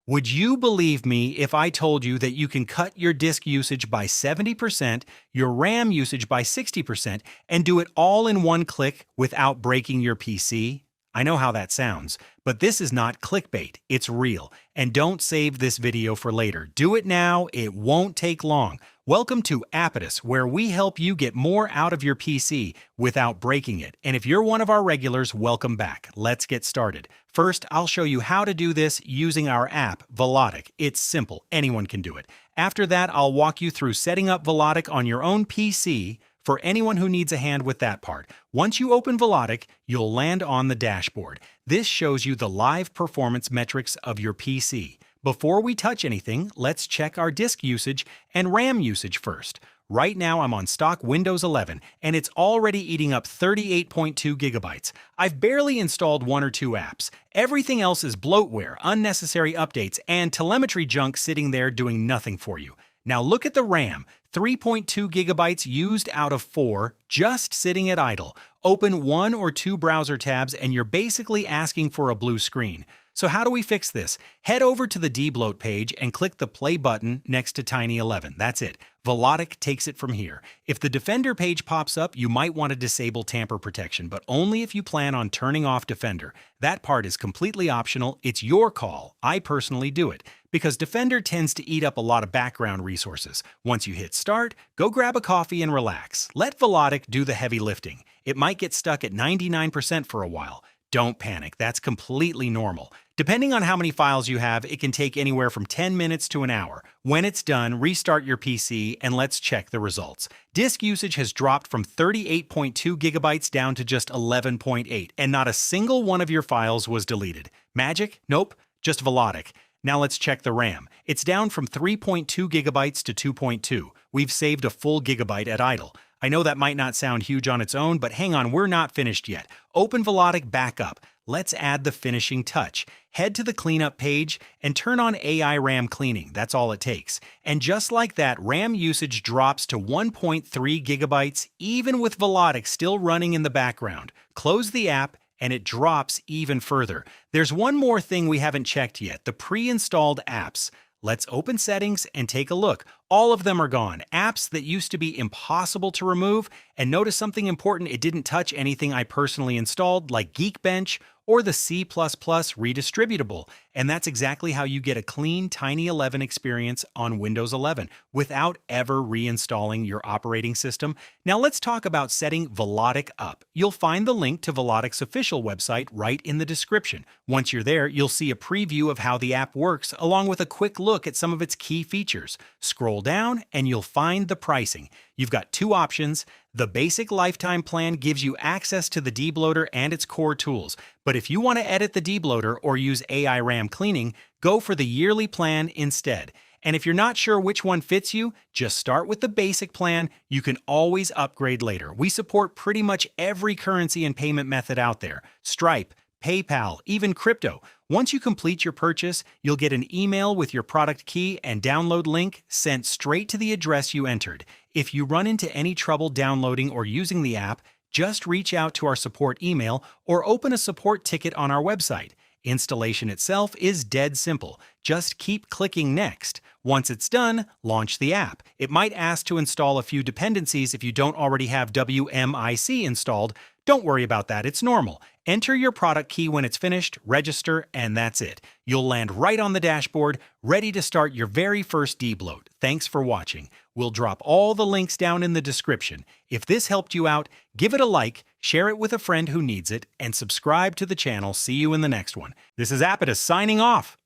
Would you believe me if I told you that you can cut your disk usage by 70%, your RAM usage by 60%, and do it all in one click without breaking your PC? I know how that sounds, but this is not clickbait, it's real. And don't save this video for later. Do it now, it won't take long. Welcome to Apidus, where we help you get more out of your PC without breaking it. And if you're one of our regulars, welcome back. Let's get started. First, I'll show you how to do this using our app, Velotic. It's simple, anyone can do it. After that, I'll walk you through setting up Velotic on your own PC for anyone who needs a hand with that part. Once you open Velotic, you'll land on the dashboard. This shows you the live performance metrics of your PC. Before we touch anything, let's check our disk usage and RAM usage first. Right now I'm on stock Windows 11 and it's already eating up 38.2 gigabytes. I've barely installed one or two apps. Everything else is bloatware, unnecessary updates, and telemetry junk sitting there doing nothing for you. Now look at the RAM, 3.2 gigabytes used out of 4, just sitting at idle. Open one or two browser tabs and you're basically asking for a blue screen. So how do we fix this? Head over to the Debloat page and click the play button next to Tiny11. That's it. Velotic takes it from here. If the Defender page pops up, you might want to disable tamper protection, but only if you plan on turning off Defender. That part is completely optional. It's your call. I personally do it, because Defender tends to eat up a lot of background resources. Once you hit start, go grab a coffee and relax. Let Velotic do the heavy lifting. It might get stuck at 99% for a while. Don't panic, that's completely normal. Depending on how many files you have, it can take anywhere from 10 minutes to an hour. When it's done, restart your PC and let's check the results. Disk usage has dropped from 38.2 gigabytes down to just 11.8, and not a single one of your files was deleted. Magic? Nope, just Velotic. Now let's check the RAM. It's down from 3.2 gigabytes to 2.2. We've saved a full gigabyte at idle. I know that might not sound huge on its own, but hang on, we're not finished yet. Open Velotic back up. Let's add the finishing touch. Head to the cleanup page and turn on AI RAM cleaning. That's all it takes. And just like that, RAM usage drops to 1.3 gigabytes, even with Velotic still running in the background. Close the app and it drops even further. There's one more thing we haven't checked yet, the pre-installed apps. Let's open settings and take a look. All of them are gone. Apps that used to be impossible to remove. And notice something important, it didn't touch anything I personally installed, like Geekbench or the C++ redistributable. And that's exactly how you get a clean Tiny11 experience on Windows 11 without ever reinstalling your operating system. Now let's talk about setting Velotic up. You'll find the link to Velotic's official website right in the description. Once you're there, you'll see a preview of how the app works, along with a quick look at some of its key features. Scroll down and you'll find the pricing. You've got two options. The basic lifetime plan gives you access to the debloater and its core tools. But if you want to edit the debloater or use AI RAM cleaning, go for the yearly plan instead. And if you're not sure which one fits you, just start with the basic plan. You can always upgrade later. We support pretty much every currency and payment method out there. Stripe, PayPal, even crypto. Once you complete your purchase, you'll get an email with your product key and download link sent straight to the address you entered. If you run into any trouble downloading or using the app, just reach out to our support email or open a support ticket on our website. Installation itself is dead simple. Just keep clicking next. Once it's done, launch the app. It might ask to install a few dependencies if you don't already have WMIC installed. Don't worry about that, it's normal. Enter your product key when it's finished, register, and that's it. You'll land right on the dashboard, ready to start your very first debloat. Thanks for watching. We'll drop all the links down in the description. If this helped you out, give it a like, share it with a friend who needs it, and subscribe to the channel. See you in the next one. This is Apidus signing off.